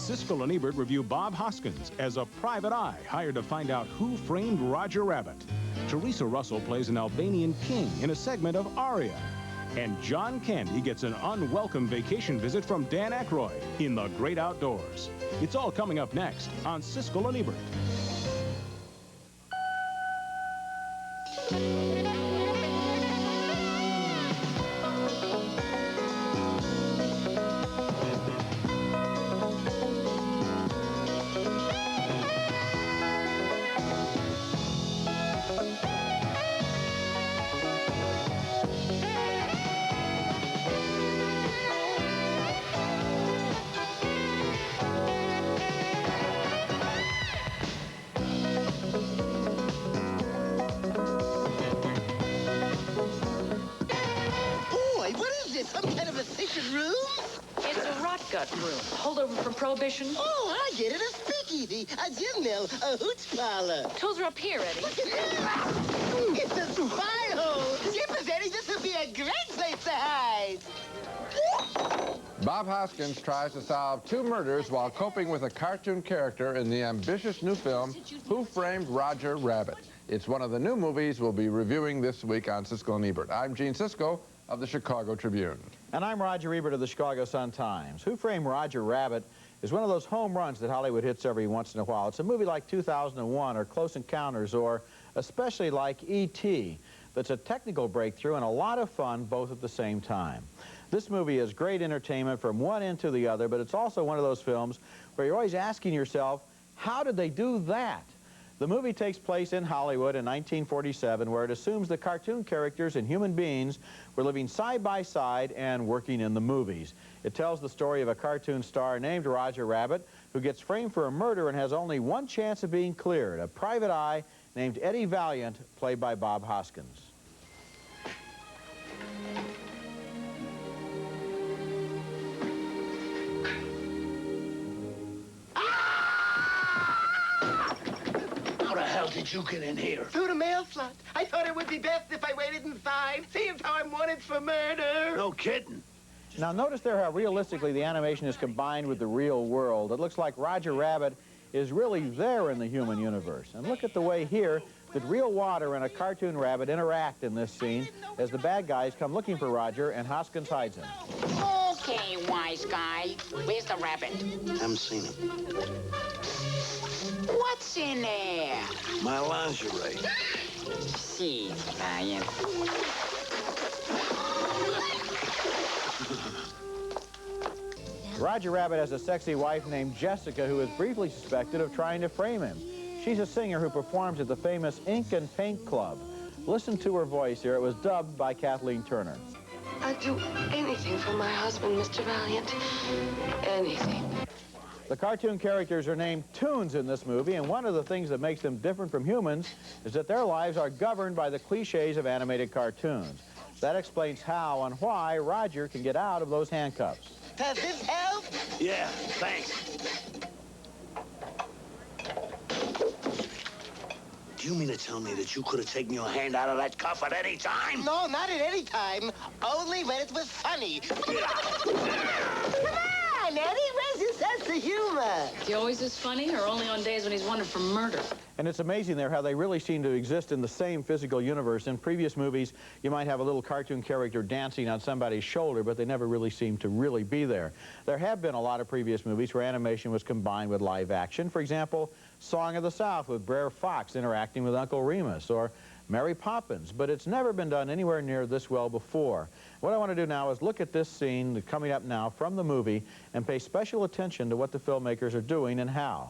Siskel and Ebert review Bob Hoskins as a private eye hired to find out who framed Roger Rabbit. Teresa Russell plays an Albanian king in a segment of ARIA. And John Candy gets an unwelcome vacation visit from Dan Aykroyd in The Great Outdoors. It's all coming up next on Siskel and Ebert. Some kind of a secret room? It's a rot gut room. Holdover from Prohibition. Oh, I get it. A speakeasy, a gin mill, a hooch parlor. Tools are up here, Eddie. Look at this. It's a spy hole. Jippers, Eddie, this would be a great place to hide. Bob Hoskins tries to solve 2 murders while coping with a cartoon character in the ambitious new film, Who Framed Roger Rabbit? It's one of the new movies we'll be reviewing this week on Siskel and Ebert. I'm Gene Siskel of the Chicago Tribune. And I'm Roger Ebert of the Chicago Sun-Times. Who Framed Roger Rabbit is one of those home runs that Hollywood hits every once in a while. It's a movie like 2001 or Close Encounters or especially like E.T. that's a technical breakthrough and a lot of fun both at the same time. This movie is great entertainment from one end to the other, but it's also one of those films where you're always asking yourself, how did they do that? The movie takes place in Hollywood in 1947, where it assumes the cartoon characters and human beings were living side by side and working in the movies. It tells the story of a cartoon star named Roger Rabbit who gets framed for a murder and has only one chance of being cleared, a private eye named Eddie Valiant, played by Bob Hoskins. How did you get in here? Through the mail slot. I thought it would be best if I waited inside, see if how I'm wanted for murder. No kidding. Now notice there how realistically the animation is combined with the real world. It looks like Roger Rabbit is really there in the human universe. And look at the way here that real water and a cartoon rabbit interact in this scene as the bad guys come looking for Roger and Hoskins hides him. Okay, wise guy. Where's the rabbit? Haven't seen him. What's in there? My lingerie. See, Valiant. Roger Rabbit has a sexy wife named Jessica who is briefly suspected of trying to frame him. She's a singer who performs at the famous Ink and Paint Club. Listen to her voice here. It was dubbed by Kathleen Turner. I'd do anything for my husband, Mr. Valiant. Anything. The cartoon characters are named Toons in this movie, and one of the things that makes them different from humans is that their lives are governed by the cliches of animated cartoons. That explains how and why Roger can get out of those handcuffs. Does this help? Yeah, thanks. Do you mean to tell me that you could have taken your hand out of that cuff at any time? No, not at any time. Only when it was funny. Come on, Eddie, where's your sense of humor? He always is funny, or only on days when he's wanted for murder? And it's amazing there how they really seem to exist in the same physical universe. In previous movies, you might have a little cartoon character dancing on somebody's shoulder, but they never really seem to really be there. There have been a lot of previous movies where animation was combined with live action. For example, Song of the South with Brer Fox interacting with Uncle Remus, or Mary Poppins, but it's never been done anywhere near this well before. What I want to do now is look at this scene coming up now from the movie and pay special attention to what the filmmakers are doing and how.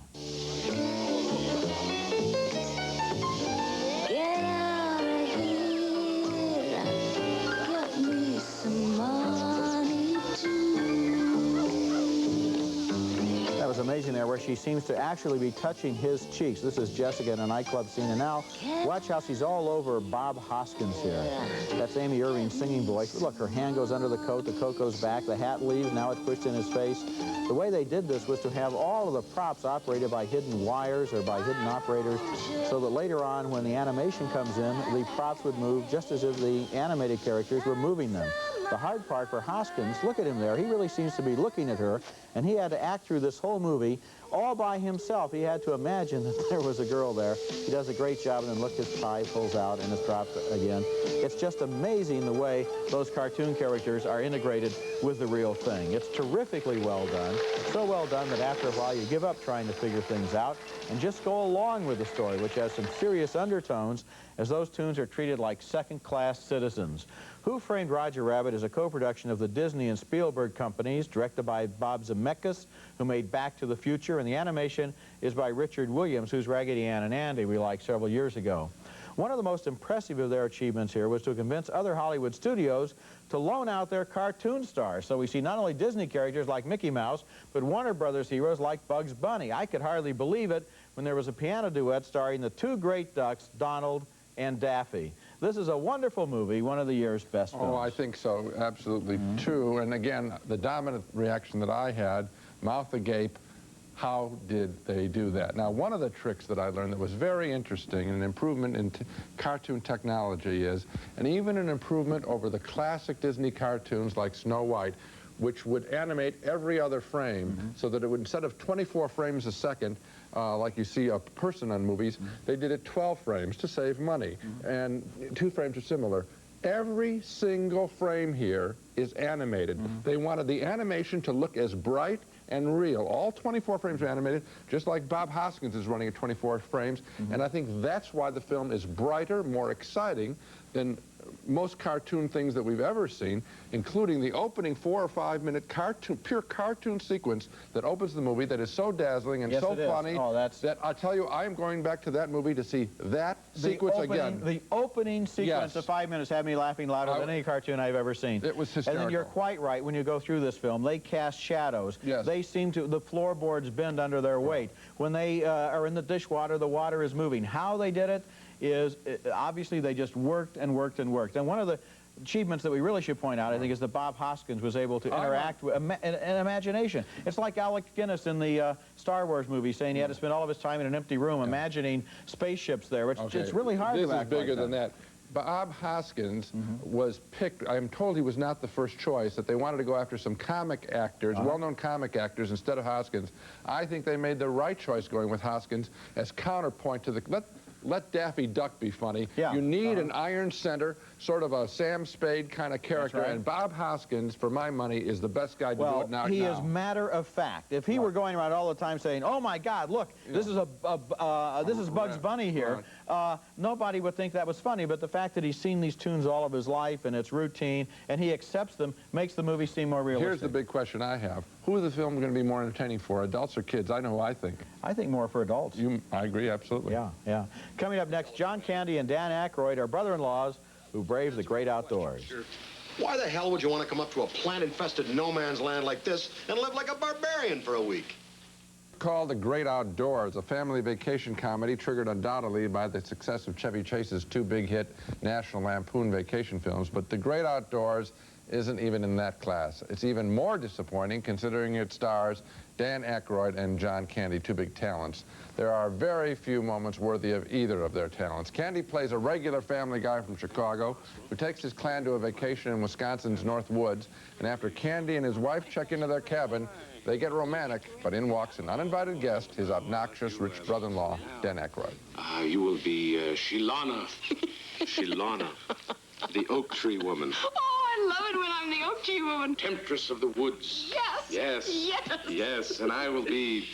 That was amazing there where she seems to actually be touching his cheeks. This is Jessica in a nightclub scene, and now watch how she's all over Bob Hoskins here. That's Amy Irving's singing voice. Look, her hand goes under the coat goes back, the hat leaves, now it's pushed in his face. The way they did this was to have all of the props operated by hidden wires or by hidden operators, so that later on when the animation comes in, the props would move just as if the animated characters were moving them. The hard part for Hoskins, look at him there. He really seems to be looking at her, and he had to act through this whole movie all by himself. He had to imagine that there was a girl there. He does a great job, and then look, his tie pulls out and it's dropped again. It's just amazing the way those cartoon characters are integrated with the real thing. It's terrifically well done, so well done that after a while you give up trying to figure things out and just go along with the story, which has some serious undertones, as those tunes are treated like second-class citizens. Who Framed Roger Rabbit is a co-production of the Disney and Spielberg companies, directed by Bob Zemeckis, who made Back to the Future, and the animation is by Richard Williams, whose Raggedy Ann and Andy we liked several years ago. One of the most impressive of their achievements here was to convince other Hollywood studios to loan out their cartoon stars. So we see not only Disney characters like Mickey Mouse, but Warner Brothers heroes like Bugs Bunny. I could hardly believe it when there was a piano duet starring the two great ducks, Donald and Daffy. This is a wonderful movie, one of the year's best films. Oh, I think so, absolutely true. And again, the dominant reaction that I had, mouth agape, how did they do that? Now, one of the tricks that I learned that was very interesting, and an improvement in cartoon technology is, and even an improvement over the classic Disney cartoons like Snow White, which would animate every other frame, so that it would, instead of 24 frames a second, like you see a person on movies, they did it 12 frames to save money. And 2 frames are similar. Every single frame here is animated. They wanted the animation to look as bright and real. All 24 frames are animated, just like Bob Hoskins is running at 24 frames. And I think that's why the film is brighter, more exciting than most cartoon things that we've ever seen, including the opening 4 or 5 minute cartoon, pure cartoon sequence that opens the movie that is so dazzling and so funny that I tell you, I am going back to that movie to see that sequence again. The opening sequence of 5 minutes had me laughing louder than any cartoon I've ever seen. It was hysterical. And then you're quite right, when you go through this film, they cast shadows. They seem to, the floorboards bend under their weight. When they are in the dishwater, the water is moving. How they did it is, obviously they just worked and worked and worked. And one of the achievements that we really should point out, I think, is that Bob Hoskins was able to interact with an imagination. It's like Alec Guinness in the Star Wars movie saying he had to spend all of his time in an empty room imagining spaceships there. It's really hard to act This is bigger like than that. Bob Hoskins was picked, I'm told he was not the first choice, that they wanted to go after some comic actors, well-known comic actors, instead of Hoskins. I think they made the right choice going with Hoskins as counterpoint to the... Let Daffy Duck be funny. You need an iron center, sort of a Sam Spade kind of character, and Bob Hoskins, for my money, is the best guy to do it now. He is matter of fact. If he were going around all the time saying, "Oh my God, look, this is this is Bugs Bunny here," nobody would think that was funny. But the fact that he's seen these tunes all of his life and it's routine, and he accepts them, makes the movie seem more realistic. Here's the big question I have: who is the film going to be more entertaining for, adults or kids? I know who I think. I think more for adults. I agree, absolutely. Yeah. Coming up next, John Candy and Dan Aykroyd are brother-in-laws who brave the great outdoors. Why the hell would you want to come up to a plant-infested no-man's land like this and live like a barbarian for a week? Called The Great Outdoors, a family vacation comedy triggered undoubtedly by the success of Chevy Chase's 2 big hit National Lampoon vacation films, but The Great Outdoors isn't even in that class. It's even more disappointing considering it stars Dan Aykroyd and John Candy, 2 big talents. There are very few moments worthy of either of their talents. Candy plays a regular family guy from Chicago who takes his clan to a vacation in Wisconsin's North Woods, and after Candy and his wife check into their cabin, they get romantic, but in walks an uninvited guest, his obnoxious rich brother-in-law, Dan Aykroyd. You will be Shilana. Shilana, the oak tree woman. I love it when I'm the oak tree woman. Temptress of the woods. Yes. Yes. Yes. Yes, and I will be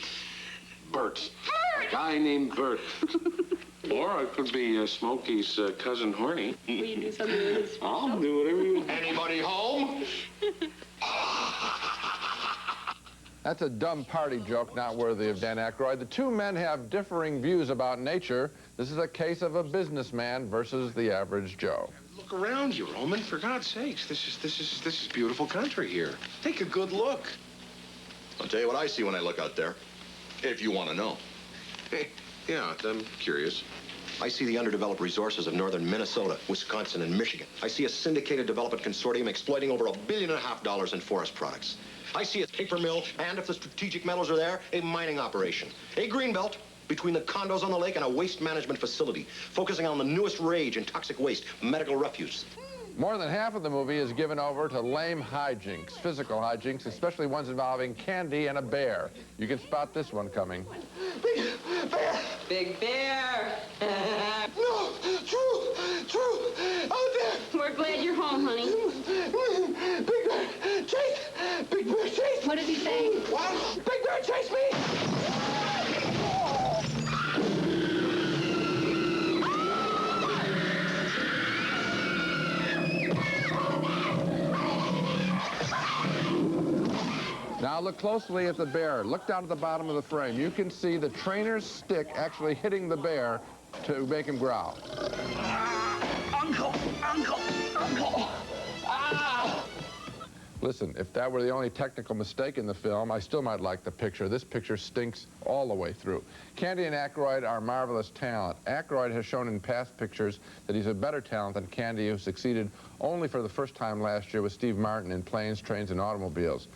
Bert. Bert. A guy named Bert. Or I could be Smokey's cousin Horny. Will you do something with this? I'll do whatever you want. Anybody home? That's a dumb party joke not worthy of Dan Aykroyd. The 2 men have differing views about nature. This is a case of a businessman versus the average Joe. Look around you, Roman, for God's sakes. This is beautiful country here. Take a good look. I'll tell you what I see when I look out there, if you want to know. Hey, yeah, I'm curious. I see the underdeveloped resources of northern Minnesota, Wisconsin, and Michigan. I see a syndicated development consortium exploiting over $1.5 billion in forest products. I see a paper mill, and if the strategic metals are there, a mining operation. A greenbelt between the condos on the lake and a waste management facility, focusing on the newest rage in toxic waste, medical refuse. More than half of the movie is given over to lame hijinks, physical hijinks, especially ones involving Candy and a bear. You can spot this one coming. Big bear! Big Bear! No! True! Out there! We're glad you're home, honey. Big bear! Chase! Big bear, chase! What does he say? What? Big bear, chase me! Now look closely at the bear. Look down at the bottom of the frame. You can see the trainer's stick actually hitting the bear to make him growl. Uncle! Ah! Listen, if that were the only technical mistake in the film, I still might like the picture. This picture stinks all the way through. Candy and Aykroyd are marvelous talent. Aykroyd has shown in past pictures that he's a better talent than Candy, who succeeded only for the first time last year with Steve Martin in Planes, Trains, and Automobiles.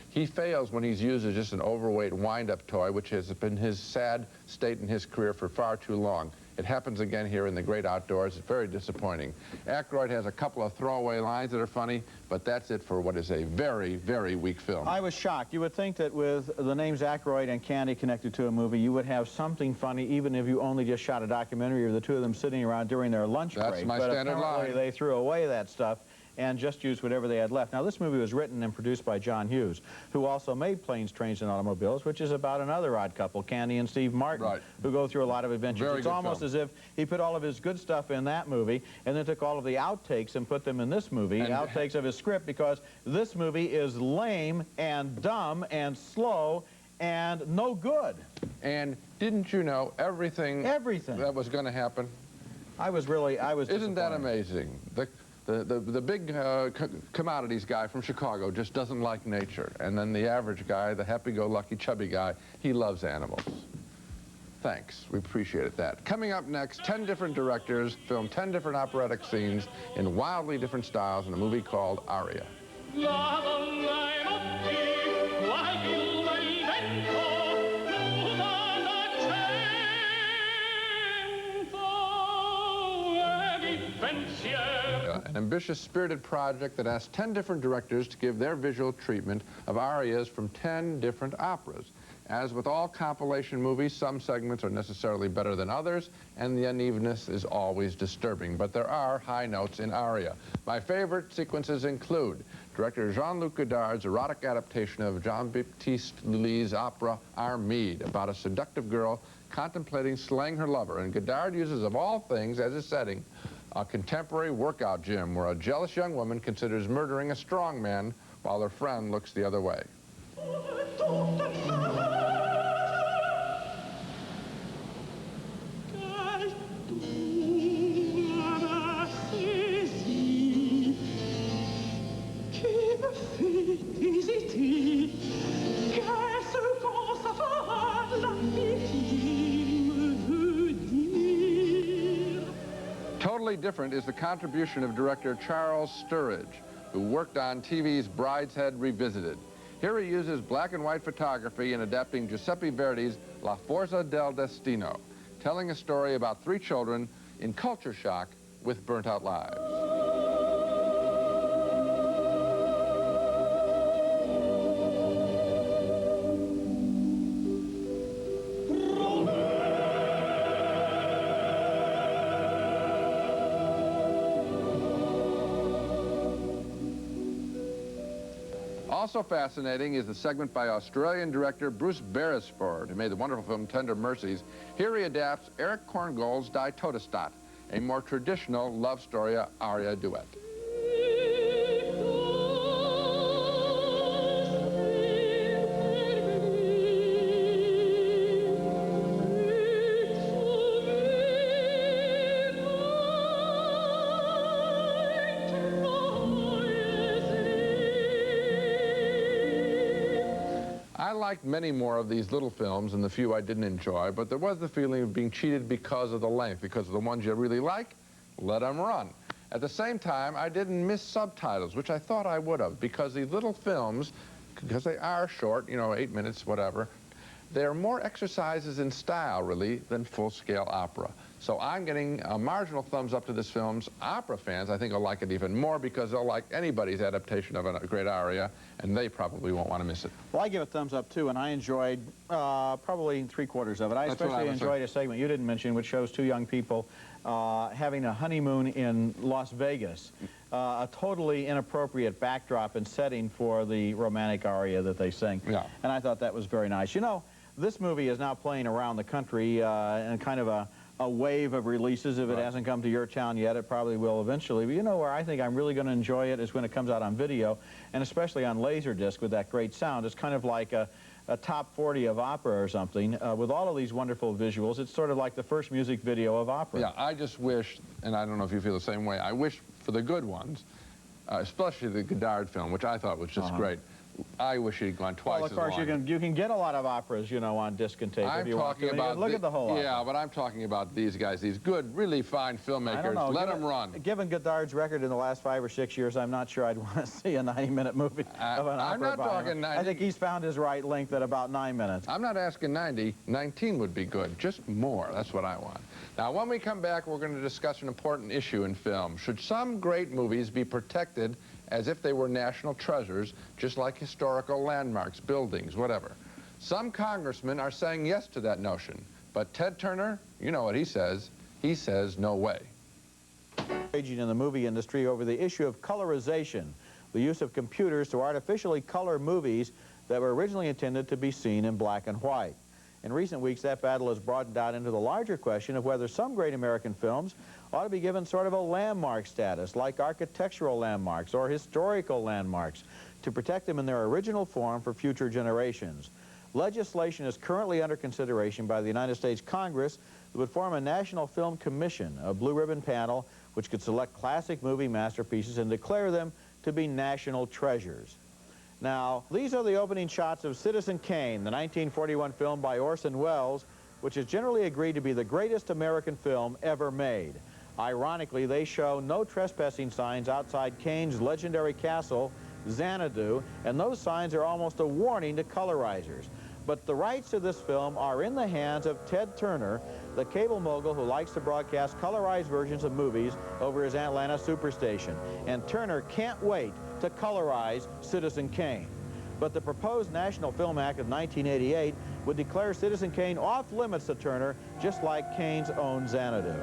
He fails when he's used as just an overweight wind-up toy, which has been his sad state in his career for far too long. It happens again here in The Great Outdoors. It's very disappointing. Aykroyd has a couple of throwaway lines that are funny, but that's it for what is a very, very weak film. I was shocked. You would think that with the names Aykroyd and Candy connected to a movie, you would have something funny, even if you only just shot a documentary of the two of them sitting around during their lunch break. That's my but standard apparently line. They threw away that stuff and just used whatever they had left. Now, this movie was written and produced by John Hughes, who also made Planes, Trains, and Automobiles, which is about another odd couple, Candy and Steve Martin, Right. who go through a lot of adventures. Very It's good almost film. as if he put all of his good stuff in that movie and then took all of the outtakes and put them in this movie, And- outtakes of his script, because this movie is lame and dumb and slow and no good. And didn't you know everything that was going to happen? I was Isn't that disappointed. amazing? The big commodities guy from Chicago just doesn't like nature. And then the average guy, the happy-go-lucky chubby guy, he loves animals. Thanks. We appreciated that. Coming up next, 10 different directors filmed 10 different operatic scenes in wildly different styles in a movie called ARIA. An ambitious, spirited project that asked 10 different directors to give their visual treatment of arias from 10 different operas. As with all compilation movies, some segments are necessarily better than others, and the unevenness is always disturbing. But there are high notes in ARIA. My favorite sequences include director Jean-Luc Godard's erotic adaptation of Jean-Baptiste Lully's opera Armide, about a seductive girl contemplating slaying her lover. And Godard uses, of all things, as a setting, a contemporary workout gym where a jealous young woman considers murdering a strong man while her friend looks the other way. Totally different is the contribution of director Charles Sturridge, who worked on TV's Brideshead Revisited. Here he uses black and white photography in adapting Giuseppe Verdi's La Forza del Destino, telling a story about 3 children in culture shock with burnt-out lives. Also fascinating is the segment by Australian director Bruce Beresford, who made the wonderful film Tender Mercies. Here he adapts Eric Korngold's Die Todesstadt, a more traditional love story aria duet. I liked many more of these little films than the few I didn't enjoy, but there was the feeling of being cheated because of the length, because of the ones you really like, let them run. At the same time, I didn't miss subtitles, which I thought I would have, because these little films, because they are short, you know, 8 minutes, whatever, they're more exercises in style, really, than full-scale opera. So I'm getting a marginal thumbs up to this film's opera fans. I think will like it even more because they'll like anybody's adaptation of a great aria, and they probably won't want to miss it. Well, I give it thumbs up, too, and I enjoyed probably 3/4 of it. I especially enjoyed a segment you didn't mention, which shows two young people having a honeymoon in Las Vegas. A totally inappropriate backdrop and setting for the romantic aria that they sing. Yeah. And I thought that was very nice. You know, this movie is now playing around the country in kind of a wave of releases. If it hasn't come to your town yet, it probably will eventually. But you know where I think I'm really going to enjoy it is when it comes out on video, and especially on Laserdisc with that great sound. It's kind of like a top 40 of opera or something with all of these wonderful visuals. It's sort of like the first music video of opera. Yeah, I just wish, and I don't know if you feel the same way, I wish for the good ones, especially the Godard film, which I thought was just great. I wish he'd gone twice as long. Well, of course, you can get a lot of operas, you know, on disc and tape if you want to. And you can look at the whole opera. Yeah, but I'm talking about these guys, these good, really fine filmmakers. I don't know. Let them run. Given Godard's record in the last 5 or 6 years, I'm not sure I'd want to see a 90-minute movie of an opera. I'm not talking 90. I think he's found his right length at about 9 minutes. I'm not asking 90. 19 would be good. Just more. That's what I want. Now, when we come back, we're going to discuss an important issue in film. Should some great movies be protected as if they were national treasures, just like historical landmarks, buildings, whatever? Some congressmen are saying yes to that notion. But Ted Turner, you know what he says. He says no way. Raging in the movie industry over the issue of colorization, the use of computers to artificially color movies that were originally intended to be seen in black and white. In recent weeks, that battle has broadened out into the larger question of whether some great American films ought to be given sort of a landmark status, like architectural landmarks or historical landmarks, to protect them in their original form for future generations. Legislation is currently under consideration by the United States Congress that would form a National Film Commission, a blue ribbon panel, which could select classic movie masterpieces and declare them to be national treasures. Now, these are the opening shots of Citizen Kane, the 1941 film by Orson Welles, which is generally agreed to be the greatest American film ever made. Ironically, they show no trespassing signs outside Kane's legendary castle, Xanadu, and those signs are almost a warning to colorizers. But the rights to this film are in the hands of Ted Turner, the cable mogul who likes to broadcast colorized versions of movies over his Atlanta superstation. And Turner can't wait to colorize Citizen Kane. But the proposed National Film Act of 1988 would declare Citizen Kane off limits to Turner, just like Kane's own Xanadu.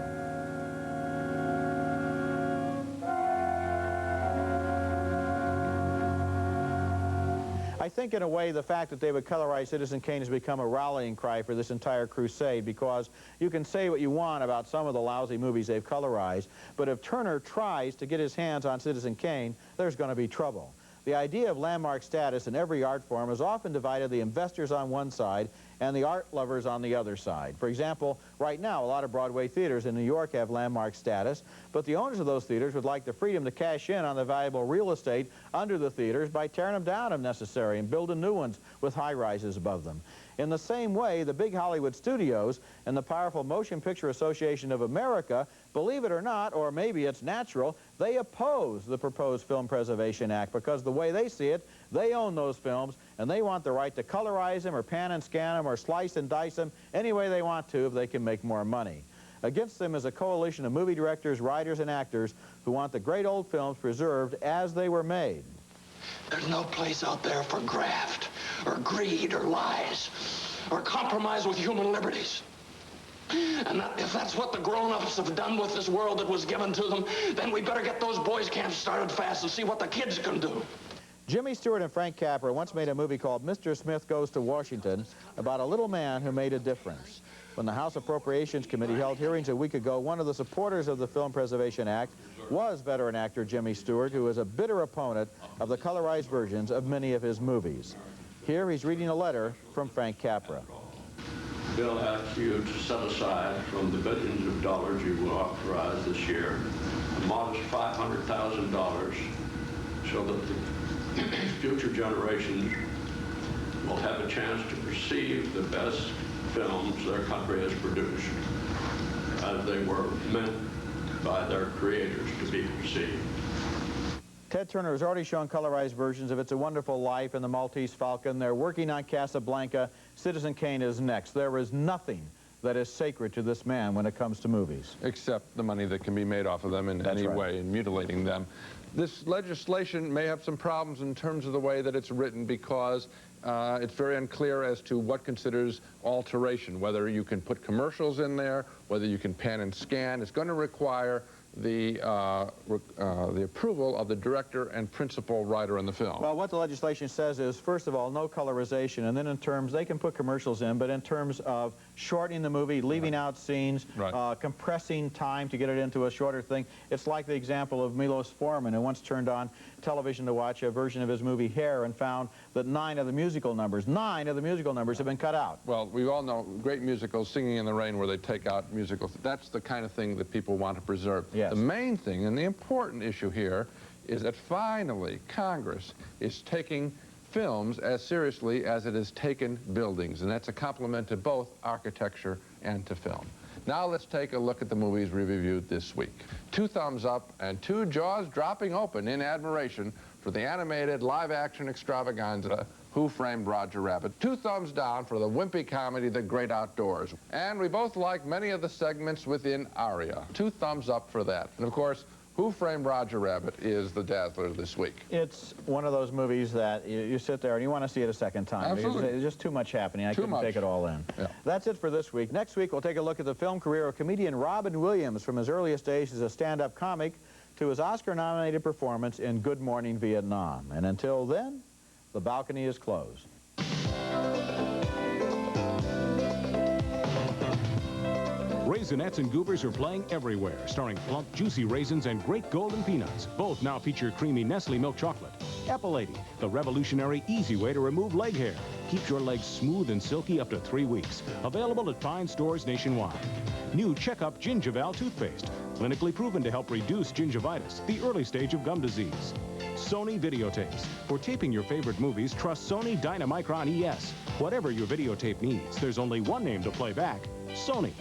I think, in a way, the fact that they would colorize Citizen Kane has become a rallying cry for this entire crusade, because you can say what you want about some of the lousy movies they've colorized, but if Turner tries to get his hands on Citizen Kane, there's going to be trouble. The idea of landmark status in every art form has often divided the investors on one side and the art lovers on the other side. For example, right now, a lot of Broadway theaters in New York have landmark status, but the owners of those theaters would like the freedom to cash in on the valuable real estate under the theaters by tearing them down if necessary and building new ones with high-rises above them. In the same way, the big Hollywood studios and the powerful Motion Picture Association of America, believe it or not, or maybe it's natural, they oppose the proposed Film Preservation Act because the way they see it, they own those films and they want the right to colorize them or pan and scan them or slice and dice them any way they want to if they can make more money. Against them is a coalition of movie directors, writers, and actors who want the great old films preserved as they were made. There's no place out there for graft, or greed, or lies, or compromise with human liberties. And if that's what the grown-ups have done with this world that was given to them, then we better get those boys' camps started fast and see what the kids can do. Jimmy Stewart and Frank Capra once made a movie called Mr. Smith Goes to Washington about a little man who made a difference. When the House Appropriations Committee held hearings a week ago, one of the supporters of the Film Preservation Act was veteran actor Jimmy Stewart, who is a bitter opponent of the colorized versions of many of his movies. Here he's reading a letter from Frank Capra. Bill asks you to set aside from the billions of dollars you will authorize this year a modest $500,000 so that the future generations will have a chance to perceive the best films their country has produced as they were meant by their creators to be perceived. Ted Turner has already shown colorized versions of It's a Wonderful Life and The Maltese Falcon. They're working on Casablanca. Citizen Kane is next. There is nothing that is sacred to this man when it comes to movies. Except the money that can be made off of them in any way, in mutilating them. This legislation may have some problems in terms of the way that it's written, because it's very unclear as to what considers alteration, whether you can put commercials in there, whether you can pan and scan. It's going to require the approval of the director and principal writer in the film. Well, what the legislation says is, first of all, no colorization, and then in terms, they can put commercials in, but in terms of shortening the movie, leaving out scenes, compressing time to get it into a shorter thing. It's like the example of Milos Forman, who once turned on television to watch a version of his movie Hair and found that 9 of the musical numbers have been cut out. Well, we all know great musicals, Singing in the Rain, where they take out musicals. That's the kind of thing that people want to preserve. Yes. The main thing and the important issue here is that finally Congress is taking films as seriously as it has taken buildings, and that's a compliment to both architecture and to film. Now let's take a look at the movies we reviewed this week. 2 thumbs up and 2 jaws dropping open in admiration for the animated live-action extravaganza Who Framed Roger Rabbit. 2 thumbs down for the wimpy comedy The Great Outdoors. And we both like many of the segments within ARIA. 2 thumbs up for that. And of course, Who Framed Roger Rabbit is the dazzler this week. It's one of those movies that you sit there and you want to see it a second time. Absolutely. Because there's just too much happening. I couldn't take it all in. Yeah. That's it for this week. Next week, we'll take a look at the film career of comedian Robin Williams, from his earliest days as a stand-up comic to his Oscar-nominated performance in Good Morning Vietnam. And until then, the balcony is closed. Raisinets and Goobers are playing everywhere, starring plump, juicy raisins and great golden peanuts. Both now feature creamy Nestle milk chocolate. Epilady, the revolutionary, easy way to remove leg hair. Keeps your legs smooth and silky up to 3 weeks. Available at fine stores nationwide. New Checkup Gingival toothpaste, clinically proven to help reduce gingivitis, the early stage of gum disease. Sony videotapes. For taping your favorite movies, trust Sony Dynamicron ES. Whatever your videotape needs, there's only one name to play back: Sony.